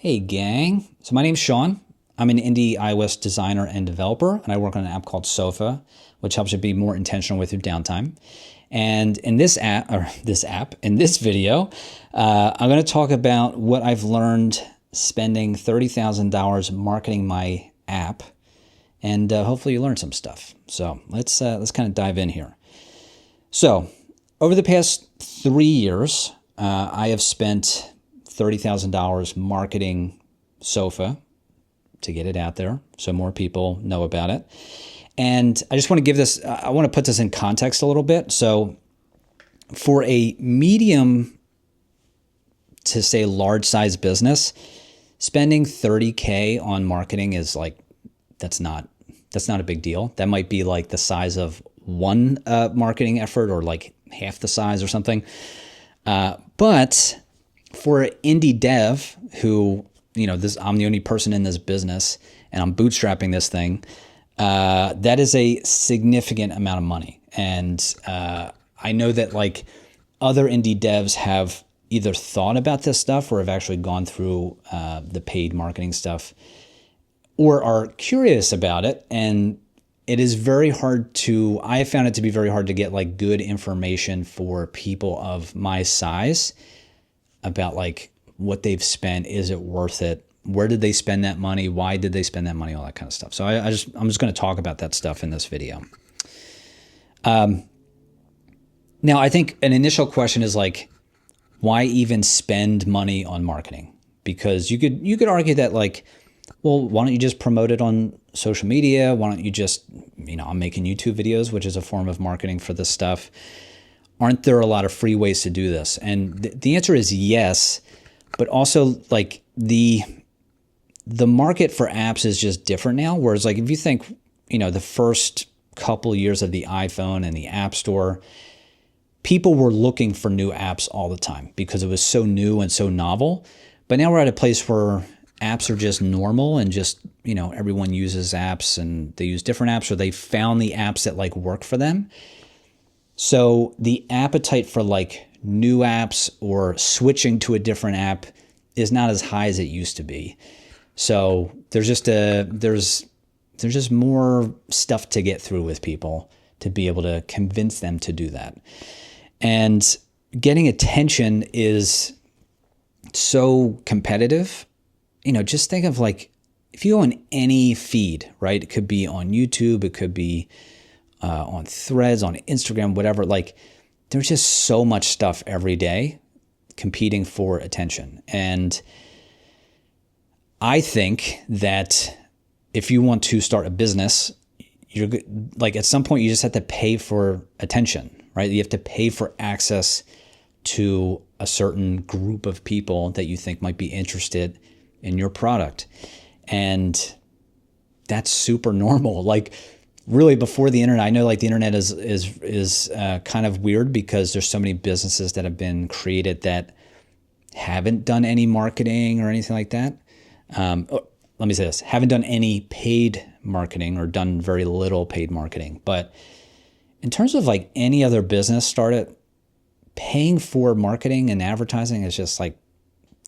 Hey gang, so my name's Sean. I'm an indie iOS designer and developer, and I work on an app called Sofa, which helps you be more intentional with your downtime. And in this video, I'm going to talk about what I've learned spending $30,000 marketing my app, and hopefully you learn some stuff. So let's kind of dive in here. So over the past 3 years, I have spent $30,000 marketing Sofa to get it out there so more people know about it. And I just want to give this, I want to put this in context a little bit. So for a medium to say large size business, spending 30K on marketing is like, that's not a big deal. That might be like the size of one marketing effort or like half the size or something. But for an indie dev who, I'm the only person in this business and I'm bootstrapping this thing, that is a significant amount of money. And I know that like other indie devs have either thought about this stuff or have actually gone through the paid marketing stuff or are curious about it. And it is very hard I have found it to be very hard to get like good information for people of my size about like what they've spent. Is it worth it? Where did they spend that money? Why did they spend that money? All that kind of stuff. So I'm just going to talk about that stuff in this video. Now I think an initial question is like, why even spend money on marketing? Because you could argue that like, well, why don't you just promote it on social media? Why don't you just, I'm making YouTube videos, which is a form of marketing for this stuff. Aren't there a lot of free ways to do this? And the answer is yes, but also like the market for apps is just different now. Whereas like if you think, the first couple years of the iPhone and the App Store, people were looking for new apps all the time because it was so new and so novel. But now we're at a place where apps are just normal and just, everyone uses apps and they use different apps or they found the apps that like work for them. So the appetite for like new apps or switching to a different app is not as high as it used to be. So there's just more stuff to get through with people to be able to convince them to do that. And getting attention is so competitive. Just think of like, if you go on any feed, right? It could be on YouTube, it could be on Threads, on Instagram, whatever. Like, there's just so much stuff every day competing for attention. And I think that if you want to start a business, you're like at some point you just have to pay for attention, right? You have to pay for access to a certain group of people that you think might be interested in your product. And that's super normal. Like really before the internet, I know like the internet is kind of weird because there's so many businesses that have been created that haven't done any marketing or anything like that. Let me say this, haven't done any paid marketing or done very little paid marketing. But in terms of like any other business started, paying for marketing and advertising is just like,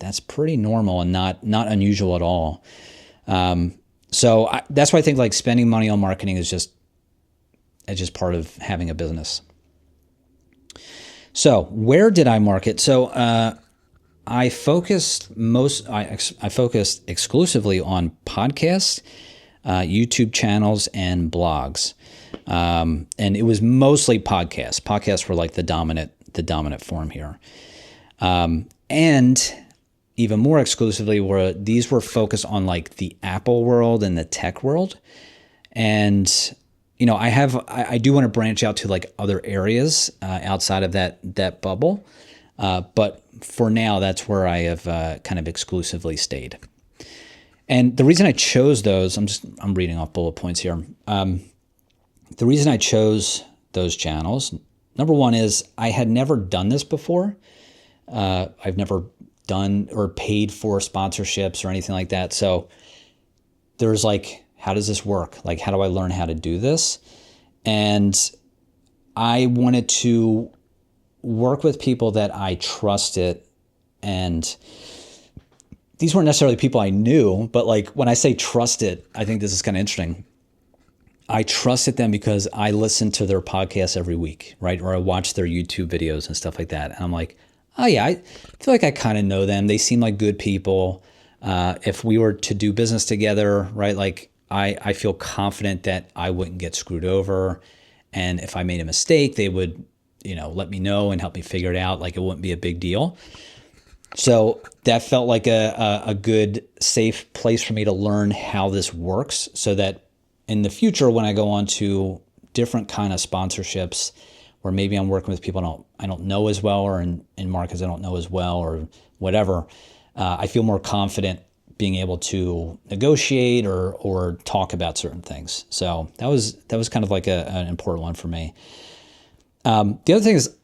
that's pretty normal and not unusual at all. So that's why I think like spending money on marketing is just part of having a business. So where did I market? So I focused exclusively on podcasts, YouTube channels, and blogs. And it was mostly podcasts. Podcasts were like the dominant form here. And even more exclusively these were focused on like the Apple world and the tech world. And, I do want to branch out to like other areas outside of that bubble. But for now, that's where I have kind of exclusively stayed. And the reason I chose those, I'm reading off bullet points here. The reason I chose those channels, number one is I had never done this before. I've never done or paid for sponsorships or anything like that. So there's like, how does this work? Like, how do I learn how to do this? And I wanted to work with people that I trusted and these weren't necessarily people I knew, but like when I say trusted, I think this is kind of interesting. I trusted them because I listened to their podcasts every week, right? Or I watched their YouTube videos and stuff like that. And I'm like, oh yeah, I feel like I kind of know them. They seem like good people. If we were to do business together, right? Like I feel confident that I wouldn't get screwed over. And if I made a mistake, they would, let me know and help me figure it out. Like it wouldn't be a big deal. So that felt like a good, safe place for me to learn how this works so that in the future, when I go on to different kind of sponsorships where maybe I'm working with people I don't know as well, or in markets I don't know as well, or whatever, I feel more confident being able to negotiate or talk about certain things. So that was kind of like an important one for me. The other thing is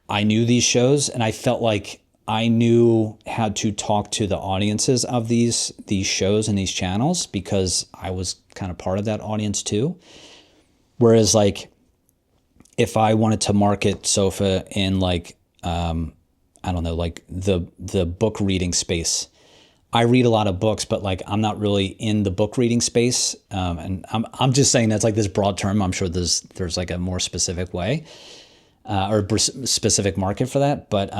I knew these shows and I felt like I knew how to talk to the audiences of these shows and these channels because I was kind of part of that audience too. Whereas like if I wanted to market Sofa in like, I don't know, like the book reading space, I read a lot of books, but like I'm not really in the book reading space. And I'm just saying that's like this broad term. I'm sure there's like a more specific way or specific market for that. But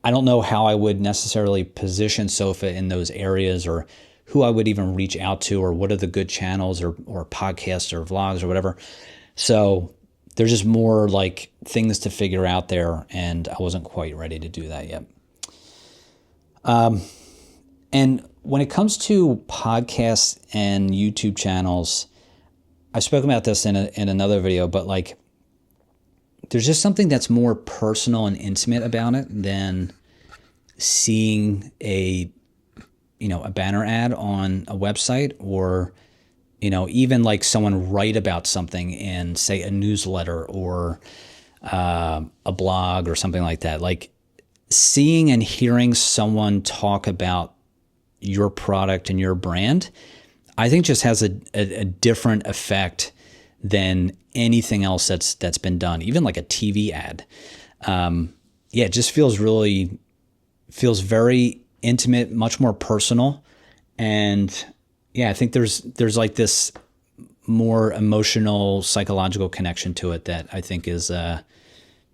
I don't know how I would necessarily position Sofa in those areas or who I would even reach out to or what are the good channels or podcasts or vlogs or whatever. So there's just more like things to figure out there, and I wasn't quite ready to do that yet. And when it comes to podcasts and YouTube channels, I spoke about this in another video, but like there's just something that's more personal and intimate about it than seeing a banner ad on a website or, even like someone write about something in, say, a newsletter or a blog or something like that. Like seeing and hearing someone talk about your product and your brand, I think just has a different effect than anything else that's been done, even like a TV ad. It just feels very intimate, much more personal. And I think there's like this more emotional, psychological connection to it that I think is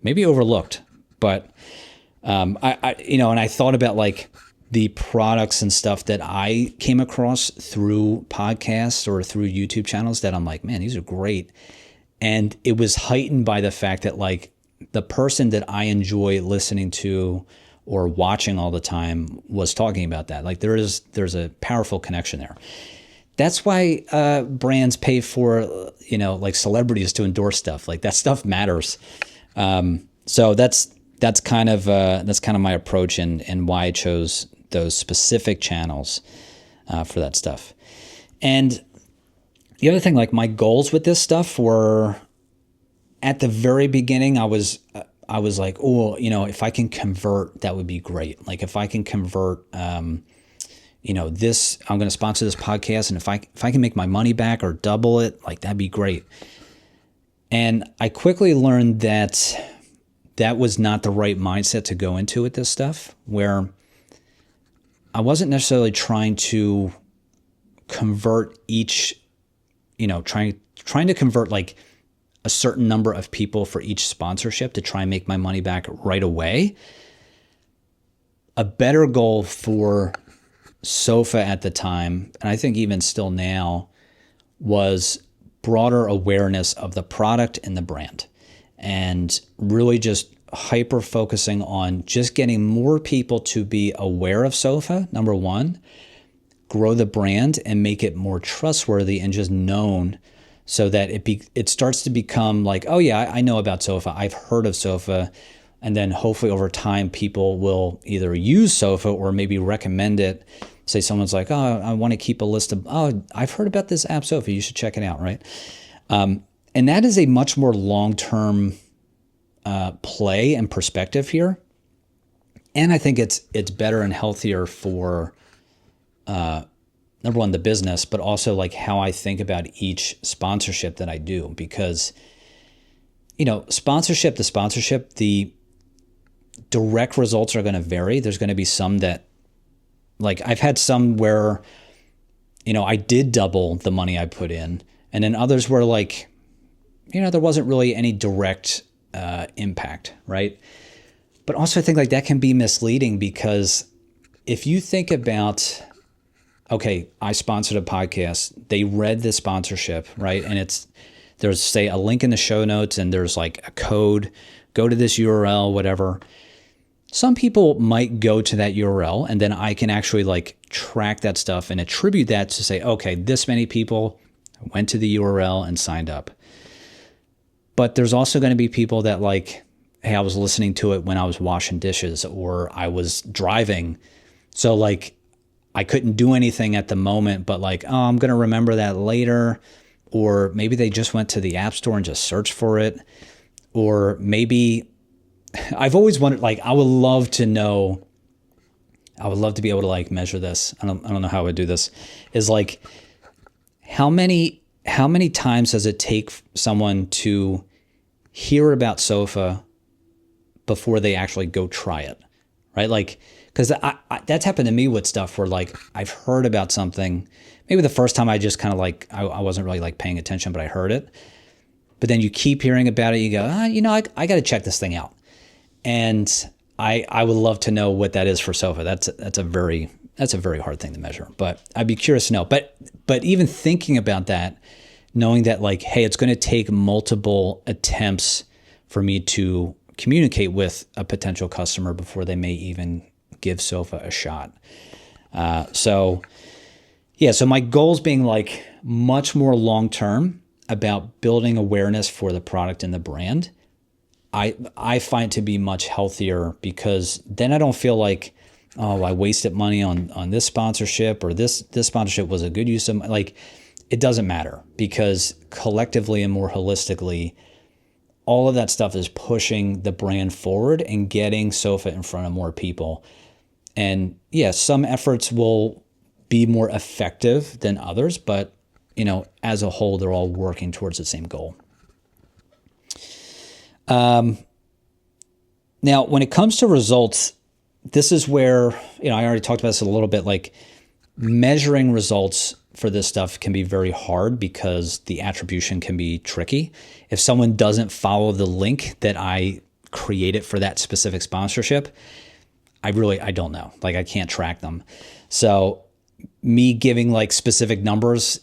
maybe overlooked. But and I thought about like the products and stuff that I came across through podcasts or through YouTube channels that I'm like, man, these are great. And it was heightened by the fact that like the person that I enjoy listening to or watching all the time was talking about that. Like there's a powerful connection there. That's why brands pay for, like celebrities to endorse stuff. Like that stuff matters. So that's kind of my approach and why I chose those specific channels for that stuff. And the other thing, like my goals with this stuff were at the very beginning, I was like, oh, if I can convert, that would be great. Like if I can convert, this, I'm going to sponsor this podcast. And if I can make my money back or double it, like that'd be great. And I quickly learned that was not the right mindset to go into with this stuff, where I wasn't necessarily trying to convert each, trying to convert like a certain number of people for each sponsorship to try and make my money back right away. A better goal for Sofa at the time, and I think even still now, was broader awareness of the product and the brand, and really just hyper focusing on just getting more people to be aware of Sofa, number one, grow the brand and make it more trustworthy and just known, so that it starts to become like, oh yeah, I know about Sofa, I've heard of Sofa, and then hopefully over time people will either use Sofa or maybe recommend it. Say someone's like, oh, I want to keep a list of, oh, I've heard about this app Sofa, you should check it out, right? And that is a much more long-term play and perspective here. And I think it's better and healthier for number one, the business, but also like how I think about each sponsorship that I do, because sponsorship to sponsorship, the direct results are going to vary. There's going to be some that Like I've had some where, I did double the money I put in, and then others were like, there wasn't really any direct impact, right? But also I think like that can be misleading, because if you think about, okay, I sponsored a podcast, they read the sponsorship, right? And there's say a link in the show notes and there's like a code, go to this URL, whatever. Some people might go to that URL and then I can actually like track that stuff and attribute that to say, okay, this many people went to the URL and signed up. But there's also going to be people that like, hey, I was listening to it when I was washing dishes or I was driving. So like I couldn't do anything at the moment, but like, oh, I'm going to remember that later. Or maybe they just went to the App Store and just searched for it. Or maybe I've always wondered, like, I would love to be able to like measure this. I don't know how I would do this. Is like, how many times does it take someone to hear about Sofa before they actually go try it, right? Like, because that's happened to me with stuff where like I've heard about something. Maybe the first time I just kind of like, I wasn't really like paying attention, but I heard it. But then you keep hearing about it. You go, I got to check this thing out. And I would love to know what that is for Sofa. That's a very hard thing to measure, but I'd be curious to know. But even thinking about that, knowing that like, hey, it's going to take multiple attempts for me to communicate with a potential customer before they may even give Sofa a shot. So my goals being like much more long-term about building awareness for the product and the brand. I find to be much healthier, because then I don't feel like, oh, I wasted money on this sponsorship, or this sponsorship was a good use of, like, it doesn't matter, because collectively and more holistically, all of that stuff is pushing the brand forward and getting Sofa in front of more people. And yeah, some efforts will be more effective than others, but as a whole, they're all working towards the same goal. Now, when it comes to results, this is where, I already talked about this a little bit, like measuring results for this stuff can be very hard because the attribution can be tricky. If someone doesn't follow the link that I created for that specific sponsorship, I don't know. Like, I can't track them. So me giving like specific numbers,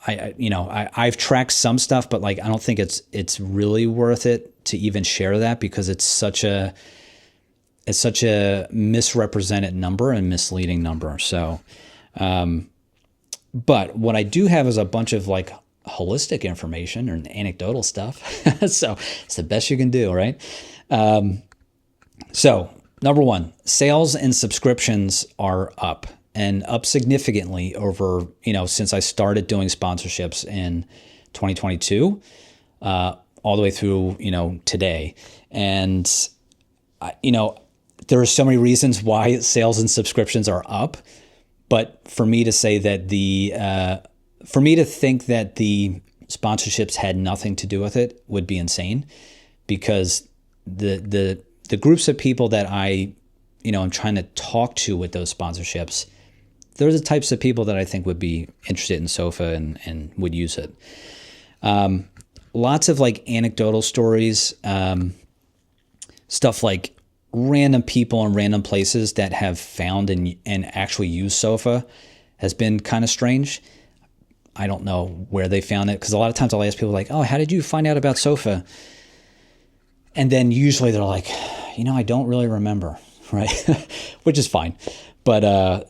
I've tracked some stuff, but like, I don't think it's really worth it to even share that, because it's such a misrepresented number and misleading number. So, but what I do have is a bunch of like holistic information or anecdotal stuff. So it's the best you can do, right? So number one, sales and subscriptions are up. And up significantly over, since I started doing sponsorships in 2022, all the way through, today. And, there are so many reasons why sales and subscriptions are up. But for me to say that for me to think that the sponsorships had nothing to do with it would be insane, because the groups of people that I'm trying to talk to with those sponsorships, they're the types of people that I think would be interested in Sofa and would use it. Lots of like anecdotal stories, stuff like random people in random places that have found and actually used Sofa has been kind of strange. I don't know where they found it, because a lot of times I'll ask people like, oh, how did you find out about Sofa? And then usually they're like, I don't really remember, right? Which is fine. But,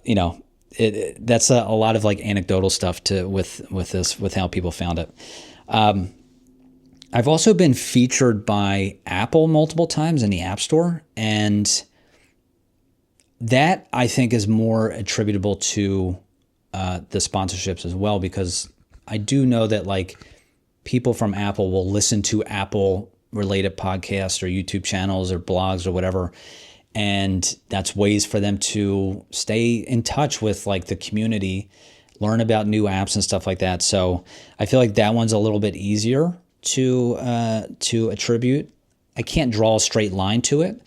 that's a lot of like anecdotal stuff with how people found it. I've also been featured by Apple multiple times in the App Store, and that I think is more attributable to the sponsorships as well, because I do know that like people from Apple will listen to Apple related podcasts or YouTube channels or blogs or whatever. And that's ways for them to stay in touch with like the community, learn about new apps and stuff like that. So I feel like that one's a little bit easier to attribute. I can't draw a straight line to it,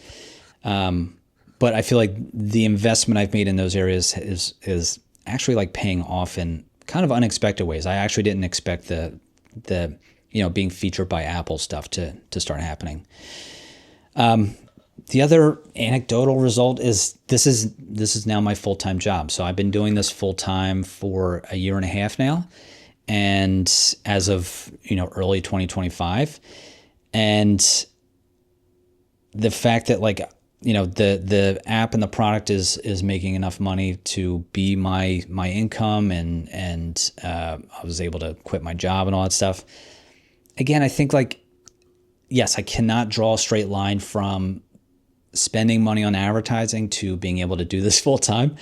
but I feel like the investment I've made in those areas is actually like paying off in kind of unexpected ways. I actually didn't expect the being featured by Apple stuff to start happening. The other anecdotal result is this is now my full-time job. So I've been doing this full-time for a year and a half now, and as of early 2025, and the fact that the app and the product is making enough money to be my income, and I was able to quit my job and all that stuff. Again, I think yes, I cannot draw a straight line from spending money on advertising to being able to do this full time,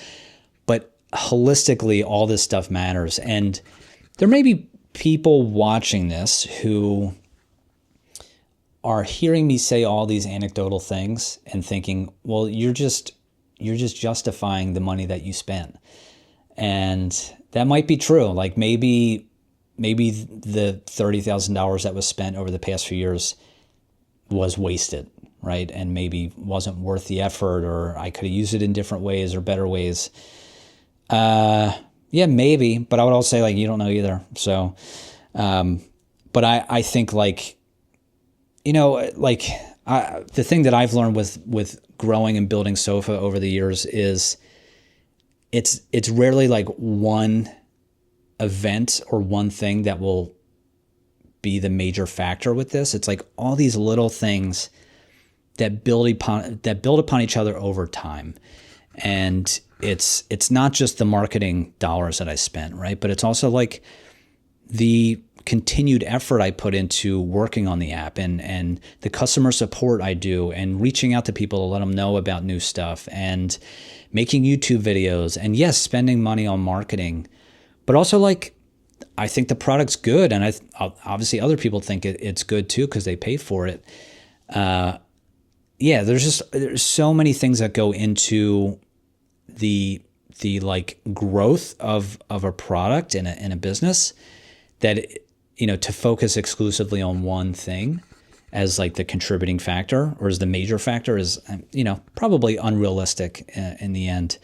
but holistically, all this stuff matters. And there may be people watching this who are hearing me say all these anecdotal things and thinking, well, you're just justifying the money that you spent. And that might be true. Like maybe the $30,000 that was spent over the past few years was wasted, right? And maybe wasn't worth the effort, or I could have used it in different ways or better ways. Yeah, maybe, but I would also say you don't know either. So, but I think the thing that I've learned with growing and building Sofa over the years is it's rarely one event or one thing that will be the major factor with this. It's all these little things that build upon each other over time. And it's not just the marketing dollars that I spent, right? But it's also the continued effort I put into working on the app, and the customer support I do, and reaching out to people to let them know about new stuff, and making YouTube videos, and yes, spending money on marketing, but also I think the product's good, and obviously other people think it's good too because they pay for it. Yeah, there's so many things that go into the growth of a product in a business that to focus exclusively on one thing as the contributing factor or as the major factor is probably unrealistic in the end.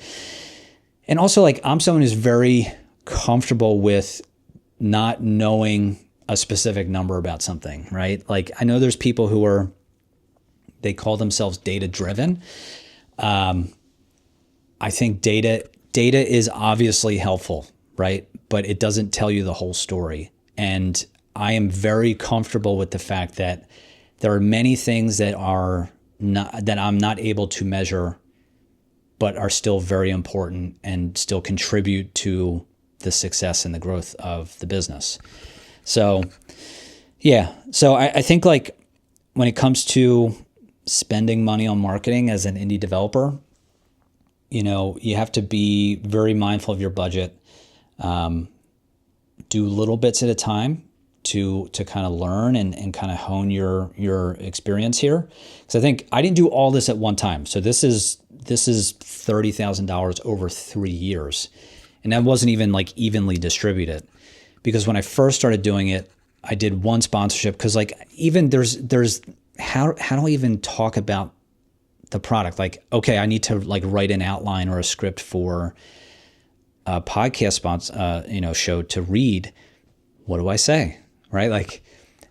And also I'm someone who's very comfortable with not knowing a specific number about something, right? I know there's people who they call themselves data driven. I think data is obviously helpful, right? But it doesn't tell you the whole story. And I am very comfortable with the fact that there are many things that I'm not able to measure, but are still very important and still contribute to the success and the growth of the business. So, yeah. So I think when it comes to spending money on marketing as an indie developer, you have to be very mindful of your budget. Do little bits at a time to kind of learn and kind of hone your experience here. Because I think I didn't do all this at one time. So this is $30,000 over 3 years. And that wasn't even evenly distributed, because when I first started doing it, I did one sponsorship, because even there's how do I even talk about the product? Okay, I need to write an outline or a script for a podcast show to read. What do I say? Right?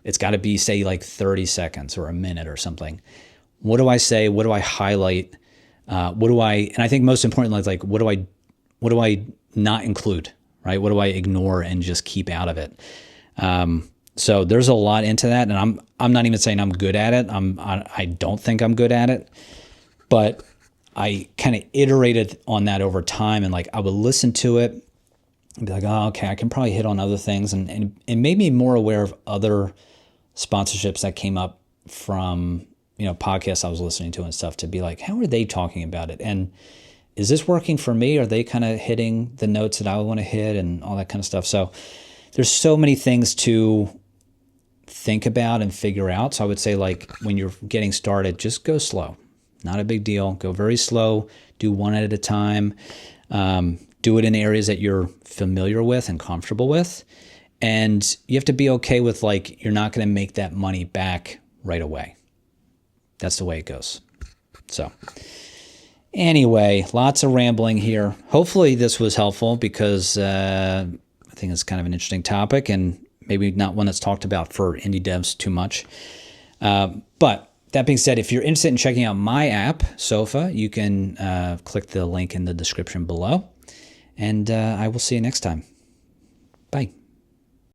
It's got to be, say, 30 seconds or a minute or something. What do I say? What do I highlight? And I think most importantly, what do I not include, right? What do I ignore and just keep out of it? So there's a lot into that, and I'm not even saying I'm good at it. I don't think I'm good at it, but I kind of iterated on that over time, and I would listen to it and be oh, okay, I can probably hit on other things, and it made me more aware of other sponsorships that came up from podcasts I was listening to and stuff, to be how are they talking about it, and is this working for me? Are they kind of hitting the notes that I want to hit and all that kind of stuff? So there's so many things to think about and figure out. So I would say when you're getting started, just go slow. Not a big deal. Go very slow. Do one at a time. Do it in areas that you're familiar with and comfortable with. And you have to be okay with you're not going to make that money back right away. That's the way it goes. So Anyway, lots of rambling here. Hopefully this was helpful because I think it's kind of an interesting topic and maybe not one that's talked about for indie devs too much. But that being said, if you're interested in checking out my app, Sofa, you can click the link in the description below. And I will see you next time. Bye.